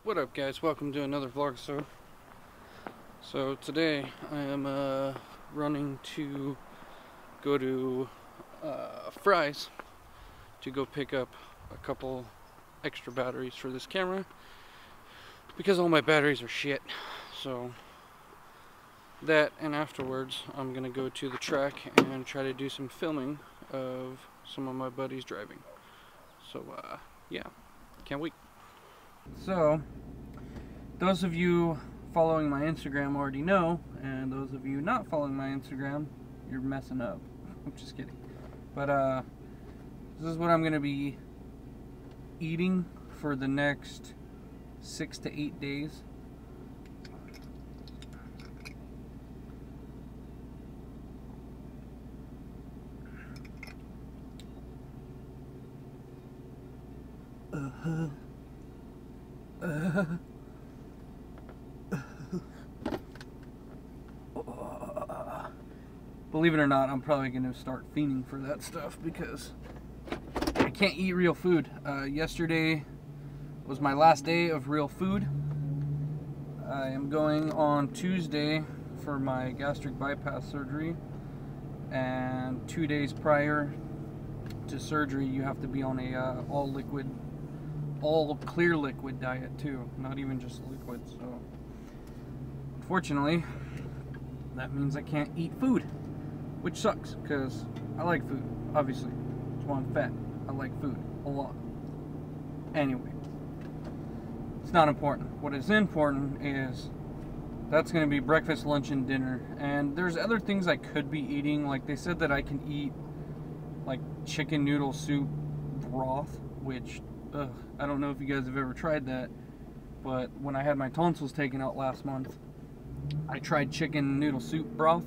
What up, guys? Welcome to another vlog. So today I am running to go to Fry's to go pick up a couple extra batteries for this camera because all my batteries are shit. So that, and afterwards I'm gonna go to the track and try to do some filming of some of my buddies driving. So yeah, can't wait. So those of you following my Instagram already know, and those of you not following my Instagram, you're messing up. I'm just kidding. But this is what I'm gonna be eating for the next 6 to 8 days. Believe it or not, I'm probably going to start fiending for that stuff because I can't eat real food. Yesterday was my last day of real food. I am going on Tuesday for my gastric bypass surgery, and 2 days prior to surgery you have to be on a all clear liquid diet too, not even just liquid. So unfortunately that means I can't eat food, which sucks because I like food, obviously. That's why I'm fat. I like food a lot. Anyway, it's not important. What is important is that's going to be breakfast, lunch, and dinner. And there's other things I could be eating. Like they said that I can eat like chicken noodle soup broth, which I don't know if you guys have ever tried that, but when I had my tonsils taken out last month, I tried chicken noodle soup broth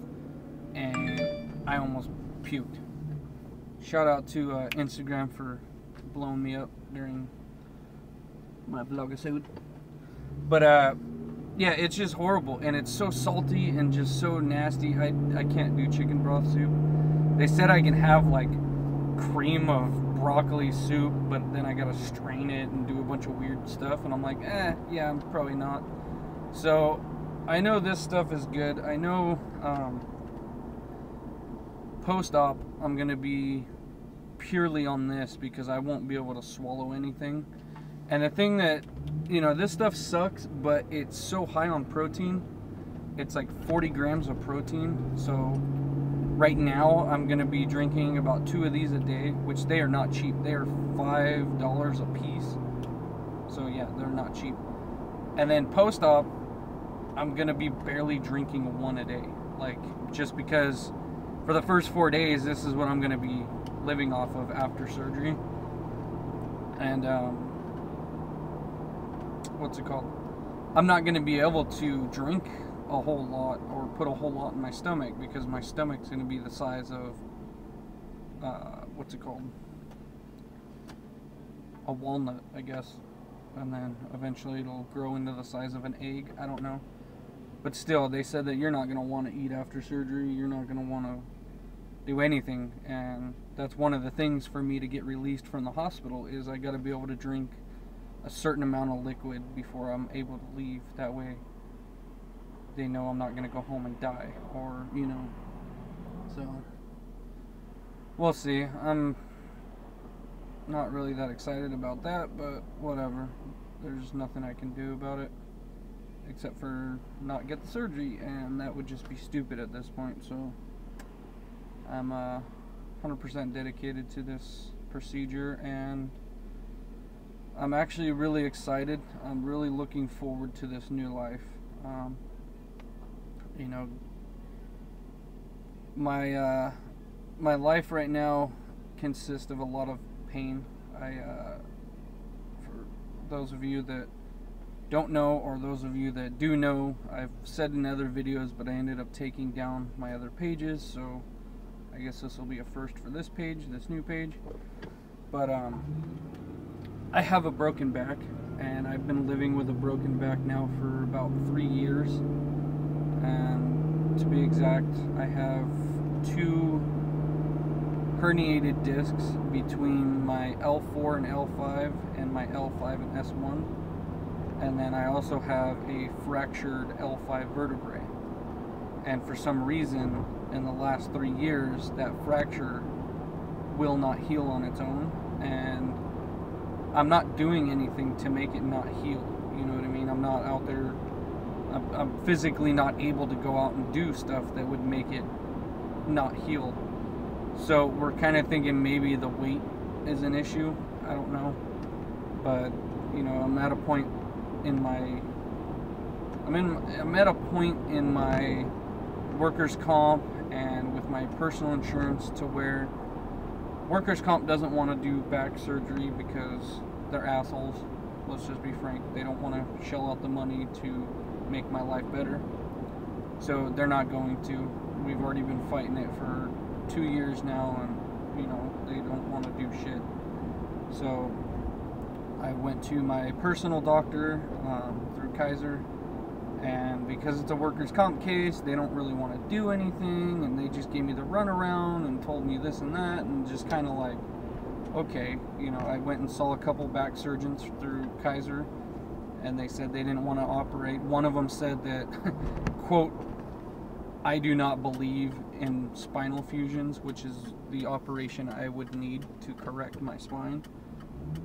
and I almost puked. Shout out to Instagram for blowing me up during my vlog. But yeah, it's just horrible, and it's so salty and just so nasty. I can't do chicken broth soup. They said I can have like cream of broccoli soup, but then I gotta strain it and do a bunch of weird stuff, and I'm like, yeah, I'm probably not. So I know this stuff is good. I know post-op I'm gonna be purely on this because I won't be able to swallow anything. And the thing that, you know, this stuff sucks, but it's so high on protein. It's like 40 grams of protein. So right now I'm gonna be drinking about 2 of these a day, which they are not cheap. They are $5 a piece. So yeah, they're not cheap. And then post-op I'm gonna be barely drinking 1 a day, like, just because for the first 4 days this is what I'm gonna be living off of after surgery. And what's it called? I'm not gonna be able to drink a whole lot or put a whole lot in my stomach because my stomach's gonna be the size of what's it called? A walnut, I guess. And then eventually it'll grow into the size of an egg. I don't know. But still, they said that you're not going to want to eat after surgery. You're not going to want to do anything. And that's one of the things for me to get released from the hospital is I got to be able to drink a certain amount of liquid before I'm able to leave. That way they know I'm not going to go home and die, or, you know. So we'll see. I'm not really that excited about that, but whatever. There's nothing I can do about it except for not get the surgery, and that would just be stupid at this point. So I'm 100% dedicated to this procedure, and I'm actually really excited. I'm really looking forward to this new life. You know, my life right now consists of a lot of pain. For those of you that don't know, or those of you that do know, I've said in other videos, but I ended up taking down my other pages, so I guess this will be a first for this page, this new page. But I have a broken back, and I've been living with a broken back now for about 3 years, and to be exact, I have 2 herniated discs between my L4 and L5 and my L5 and S1. and then I also have a fractured L5 vertebrae. And for some reason, in the last 3 years, that fracture will not heal on its own, and I'm not doing anything to make it not heal. You know what I mean? I'm not out there, I'm physically not able to go out and do stuff that would make it not heal. So we're kind of thinking maybe the weight is an issue. I don't know. But, you know, I'm at a point in my workers' comp and with my personal insurance to where workers' comp doesn't want to do back surgery because they're assholes. Let's just be frank. They don't want to shell out the money to make my life better. So they're not going to. We've already been fighting it for 2 years now, and, you know, they don't want to do shit. So I went to my personal doctor through Kaiser, and because it's a workers' comp case, they don't really want to do anything, and they just gave me the runaround and told me this and that, and just kind of like, okay, you know, I went and saw a couple back surgeons through Kaiser, and they said they didn't want to operate. One of them said that, quote, I do not believe in spinal fusions, which is the operation I would need to correct my spine.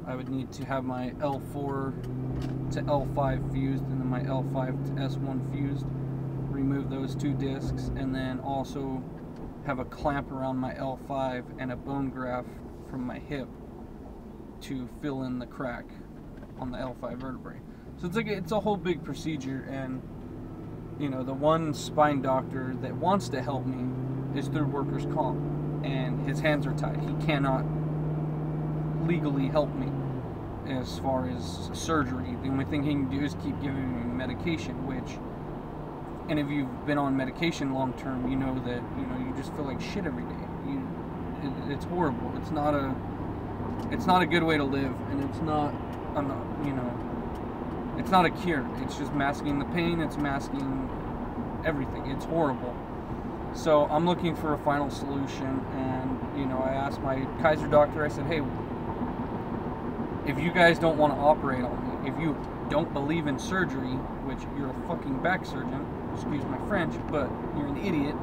I would need to have my L4 to L5 fused, and then my L5 to S1 fused, remove those 2 discs, and then also have a clamp around my L5 and a bone graft from my hip to fill in the crack on the L5 vertebrae. So it's a whole big procedure, and, you know, the one spine doctor that wants to help me is through workers' comp, and his hands are tied. He cannot legally help me as far as surgery. The only thing he can do is keep giving me medication, which, and if you've been on medication long term, you know that, you know, you just feel like shit every day. It's horrible. It's not a good way to live, and it's not, you know, it's not a cure. It's just masking the pain. It's masking everything. It's horrible. So I'm looking for a final solution, and, you know, I asked my Kaiser doctor, I said, hey, if you guys don't want to operate on me, if you don't believe in surgery, which you're a fucking back surgeon, excuse my French, but you're an idiot.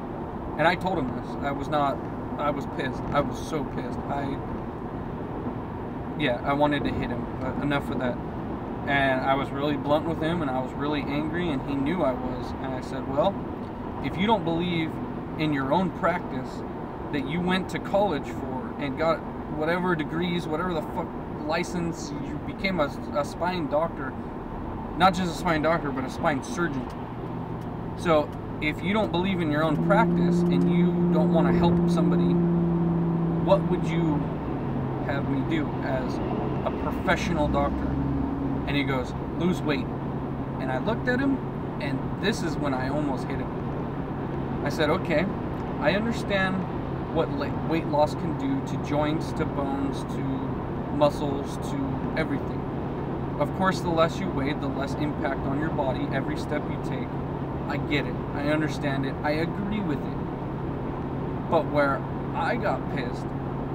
And I told him this. I was pissed. I was so pissed. I wanted to hit him, but enough of that. And I was really blunt with him, and I was really angry, and he knew I was. And I said, well, if you don't believe in your own practice that you went to college for and got whatever degrees, whatever the fuck license, you became a spine doctor, not just a spine doctor, but a spine surgeon. So if you don't believe in your own practice and you don't want to help somebody, what would you have me do as a professional doctor? And he goes, lose weight. And I looked at him, and this is when I almost hit him. I said, okay, I understand what weight loss can do to joints, to bones, to muscles, to everything. Of course, the less you weigh, the less impact on your body every step you take. I get it. I understand it. I agree with it. But where I got pissed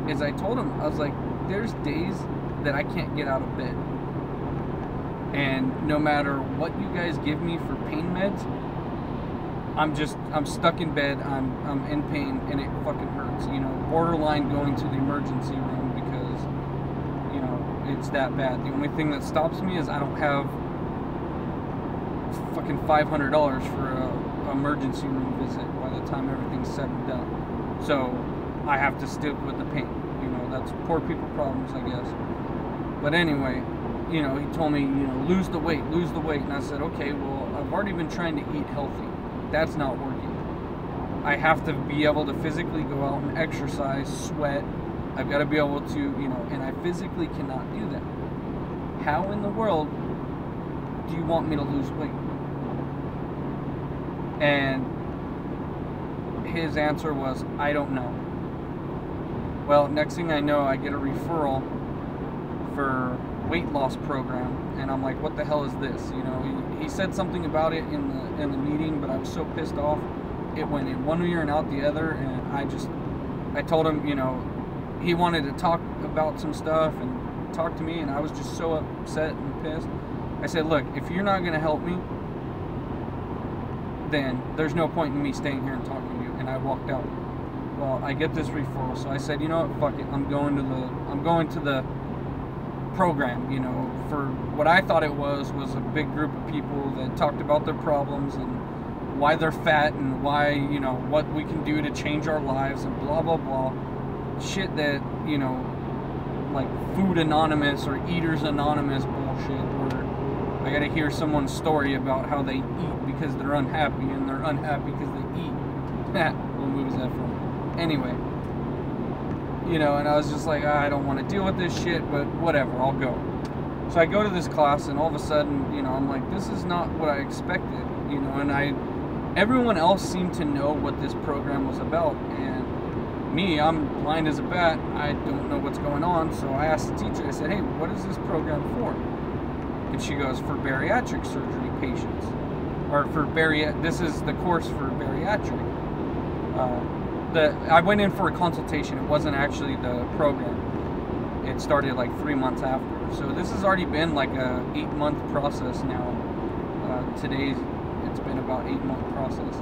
is I told him, I was like, there's days that I can't get out of bed. And no matter what you guys give me for pain meds, I'm stuck in bed, I'm in pain, and it fucking hurts. You know, borderline going to the emergency room because, you know, it's that bad. The only thing that stops me is I don't have fucking $500 for a emergency room visit by the time everything's said and done. So I have to stick with the pain. You know, that's poor people problems, I guess. But anyway, you know, he told me, you know, lose the weight. And I said, okay, well, I've already been trying to eat healthy. That's not working. I have to be able to physically go out and exercise, sweat. I've got to be able to, you know, and I physically cannot do that. How in the world do you want me to lose weight? And his answer was, I don't know. Well, next thing I know, I get a referral for weight loss program, and I'm like, what the hell is this? You know, he said something about it in the meeting, but I was so pissed off. It went in one ear and out the other, and I told him, you know, he wanted to talk about some stuff and talk to me, and I was just so upset and pissed. I said, look, if you're not going to help me, then there's no point in me staying here and talking to you. And I walked out. Well, I get this referral, so I said, you know what, fuck it, I'm going to the program, you know, for what I thought it was a big group of people that talked about their problems and why they're fat and why, you know, what we can do to change our lives and blah, blah, blah. Shit that, you know, like Food Anonymous or Eaters Anonymous bullshit, where I gotta hear someone's story about how they eat because they're unhappy and they're unhappy because they eat. What movie is that from? Anyway, you know, and I was just like, I don't want to deal with this shit, but whatever, I'll go. So I go to this class, and all of a sudden, you know, I'm like, this is not what I expected, you know, and everyone else seemed to know what this program was about, and me, I'm blind as a bat, I don't know what's going on, so I asked the teacher, I said, hey, what is this program for? And she goes, for bariatric surgery patients, or for this is the course for bariatric. I went in for a consultation. It wasn't actually the program. It started like 3 months after. So this has already been like a 8-month process now. Today, it's been about 8-month process.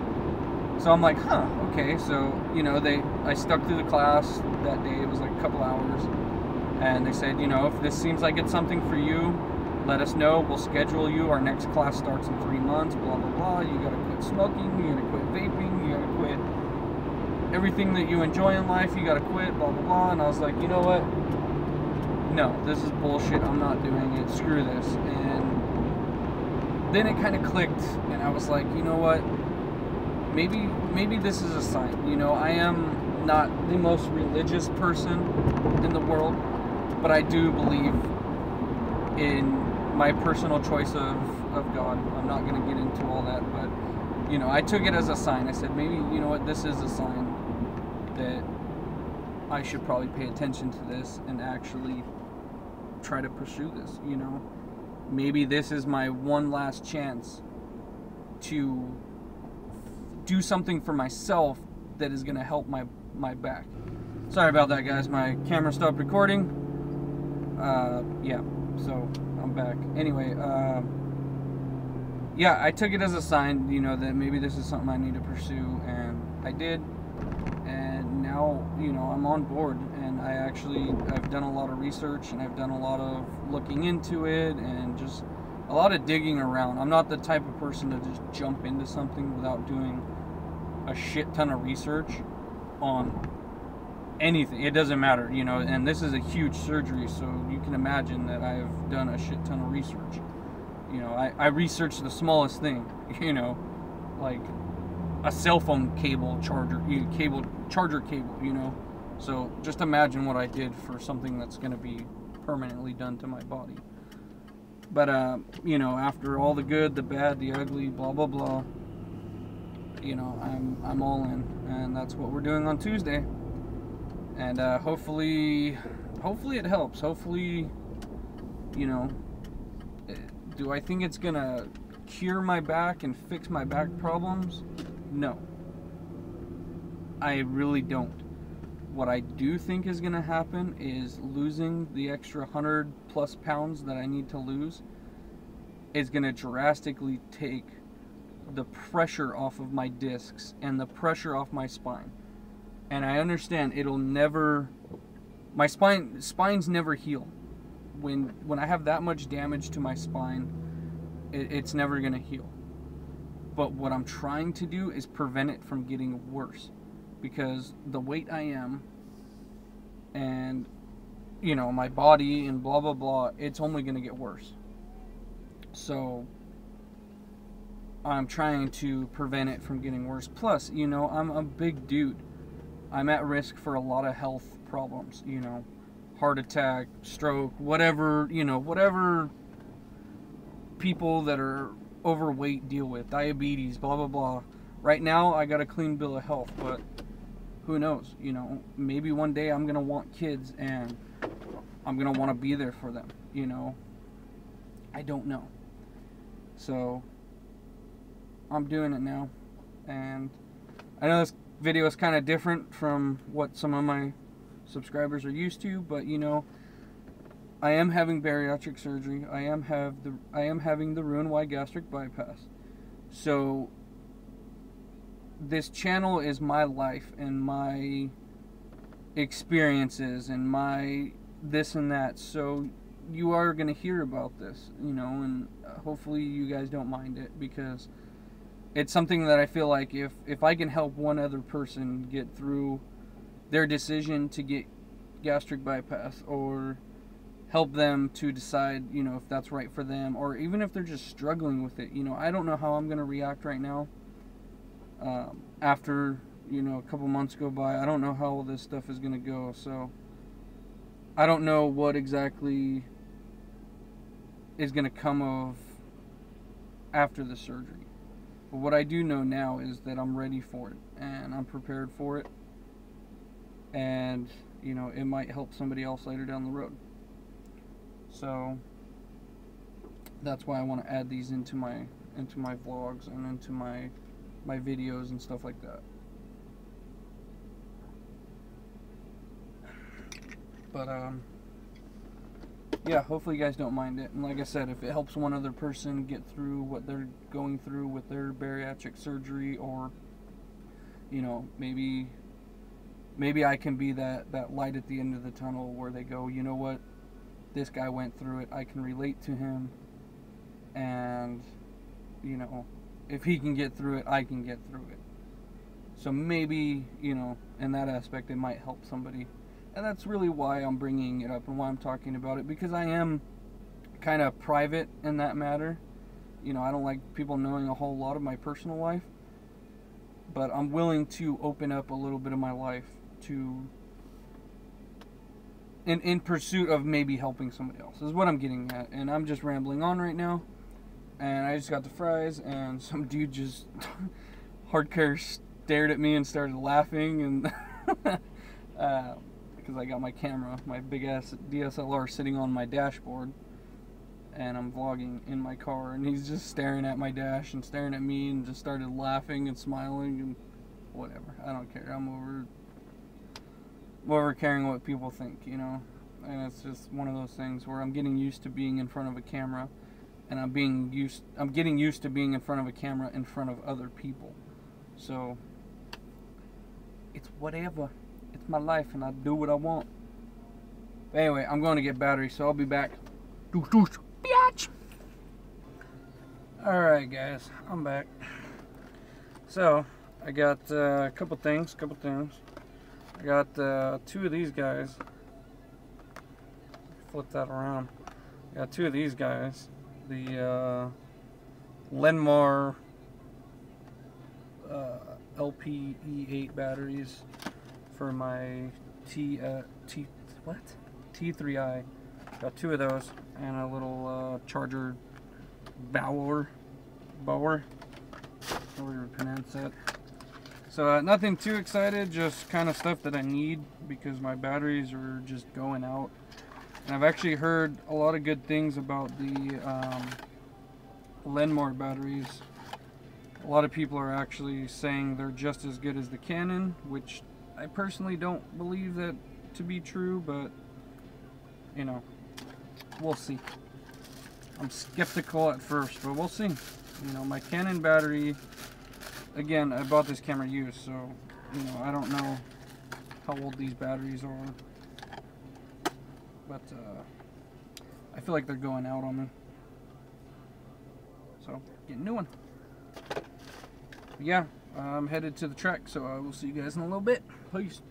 So I'm like, huh, okay. So, you know, I stuck through the class that day. It was like a couple hours. And they said, you know, if this seems like it's something for you, let us know. We'll schedule you. Our next class starts in 3 months, blah, blah, blah. You got to quit smoking. You got to quit vaping. You got to quit everything that you enjoy in life. You got to quit, blah, blah, blah. And I was like, you know what? No, this is bullshit. I'm not doing it. Screw this. And then it kind of clicked. And I was like, you know what? Maybe this is a sign. You know, I am not the most religious person in the world, but I do believe in my personal choice of God. I'm not going to get into all that, but, you know, I took it as a sign. I said, maybe, you know what, this is a sign that I should probably pay attention to this and actually try to pursue this, you know. Maybe this is my one last chance to do something for myself that is going to help my back. Sorry about that, guys. My camera stopped recording. Yeah, so I'm back. Anyway, yeah, I took it as a sign, you know, that maybe this is something I need to pursue, and I did. And now, you know, I'm on board, and I've done a lot of research, and I've done a lot of looking into it, and just a lot of digging around. I'm not the type of person to just jump into something without doing a shit ton of research on anything. It doesn't matter, you know, and this is a huge surgery, so you can imagine that I've done a shit ton of research. You know, I researched the smallest thing, you know, like a cell phone cable charger, charger cable, you know. So just imagine what I did for something that's going to be permanently done to my body. But, you know, after all the good, the bad, the ugly, blah, blah, blah, you know, I'm all in, and that's what we're doing on Tuesday. And hopefully it helps. Hopefully, you know, do I think it's gonna cure my back and fix my back problems? No, I really don't. What I do think is gonna happen is losing the extra 100+ pounds that I need to lose is gonna drastically take the pressure off of my discs and the pressure off my spine. And I understand it'll never, my spines never heal. When I have that much damage to my spine, it's never gonna heal. But what I'm trying to do is prevent it from getting worse, because the weight I am, and, you know, my body and blah blah blah, it's only gonna get worse. So I'm trying to prevent it from getting worse. Plus, you know, I'm a big dude. I'm at risk for a lot of health problems, you know, heart attack, stroke, whatever, you know, whatever people that are overweight deal with, diabetes, blah, blah, blah. Right now, I got a clean bill of health, but who knows, you know, maybe one day I'm going to want kids and I'm going to want to be there for them, you know. I don't know. So I'm doing it now, and I know this video is kind of different from what some of my subscribers are used to, but, you know, I am having bariatric surgery. I am having the Rouex-en-Y gastric bypass. So this channel is my life and my experiences and my this and that. So you are going to hear about this, you know, and hopefully you guys don't mind it, because it's something that I feel like if I can help one other person get through their decision to get gastric bypass, or help them to decide, you know, if that's right for them, or even if they're just struggling with it. You know, I don't know how I'm going to react right now after, you know, a couple months go by. I don't know how all this stuff is going to go, so I don't know what exactly is going to come of after the surgery. But what I do know now is that I'm ready for it, and I'm prepared for it, and, you know, it might help somebody else later down the road. So that's why I want to add these into my vlogs and into my videos and stuff like that. But yeah, hopefully you guys don't mind it. And like I said, if it helps one other person get through what they're going through with their bariatric surgery, or, you know, maybe I can be that light at the end of the tunnel where they go, you know what, this guy went through it, I can relate to him, and, you know, if he can get through it, I can get through it. So maybe, you know, in that aspect, it might help somebody. And that's really why I'm bringing it up and why I'm talking about it, because I am kind of private in that matter. You know, I don't like people knowing a whole lot of my personal life, but I'm willing to open up a little bit of my life to in pursuit of maybe helping somebody else, is what I'm getting at. And I'm just rambling on right now, and I just got the fries, and some dude just hardcore stared at me and started laughing, and because I got my camera, my big ass DSLR, sitting on my dashboard, and I'm vlogging in my car, and he's just staring at my dash and staring at me, and just started laughing and smiling and whatever. I don't care. I'm over caring what people think, you know. And it's just one of those things where I'm getting used to being in front of a camera, and I'm getting used to being in front of a camera in front of other people. So it's whatever. It's my life, and I do what I want. But anyway, I'm going to get batteries, so I'll be back. Bitch. Alright guys, I'm back. So I got a couple things. I got two of these guys. Flip that around. I got two of these guys. The Lenmar LPE8 batteries for my T3i. Got two of those, and a little charger bower, however you pronounce that. So nothing too excited, just kind of stuff that I need because my batteries are just going out. And I've actually heard a lot of good things about the Lenmar batteries. A lot of people are actually saying they're just as good as the Canon, which I personally don't believe that to be true, but you know, we'll see. I'm skeptical at first, but we'll see. You know, my Canon battery, again, I bought this camera used, so, you know, I don't know how old these batteries are, but I feel like they're going out on me. So, get a new one. But yeah, I'm headed to the track, so I will see you guys in a little bit. Peace.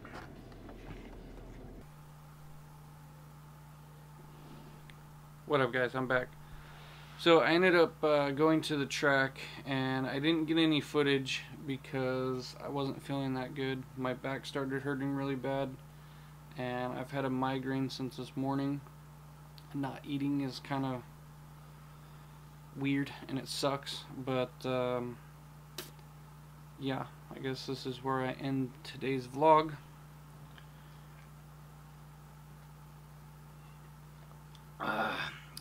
What up guys, I'm back. So I ended up going to the track, and I didn't get any footage because I wasn't feeling that good. My back started hurting really bad, and I've had a migraine since this morning. Not eating is kind of weird and it sucks, but yeah, I guess this is where I end today's vlog.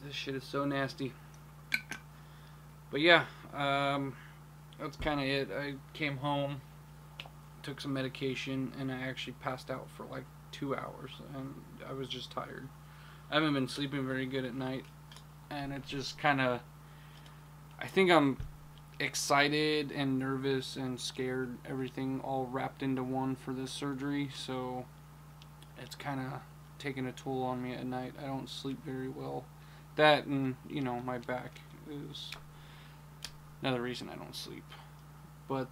This shit is so nasty. But yeah, that's kind of it. I came home, took some medication, and I actually passed out for like 2 hours, and I was just tired. I haven't been sleeping very good at night, and it's just kind of, I think I'm excited and nervous and scared, everything all wrapped into one for this surgery, so it's kind of taking a toll on me at night. I don't sleep very well. That and, you know, my back is another reason I don't sleep. But,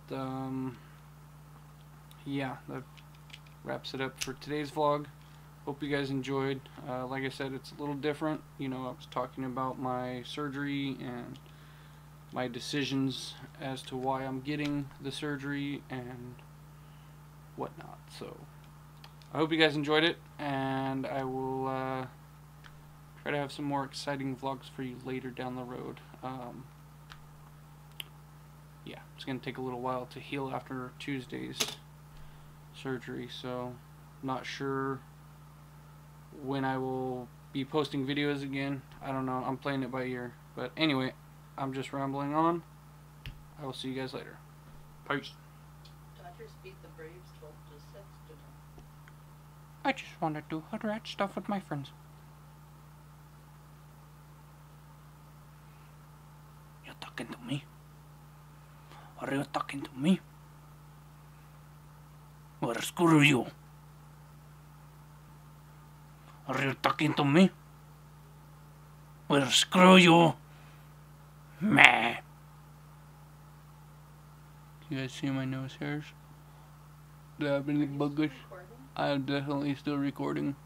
yeah, that wraps it up for today's vlog. Hope you guys enjoyed. Like I said, it's a little different. You know, I was talking about my surgery and my decisions as to why I'm getting the surgery and whatnot. So, I hope you guys enjoyed it, and I will try to have some more exciting vlogs for you later down the road. Yeah, it's going to take a little while to heal after Tuesday's surgery, so not sure when I will be posting videos again. I don't know. I'm playing it by ear. But anyway, I'm just rambling on. I will see you guys later. Peace. Dodgers beat the Braves 12-6 today. I just want to do hood rat stuff with my friends. You talking to me? Are you talking to me? Well, screw you. Are you talking to me? Well, screw you. Meh. You guys see my nose hairs? Do I have any buggers? I am definitely still recording.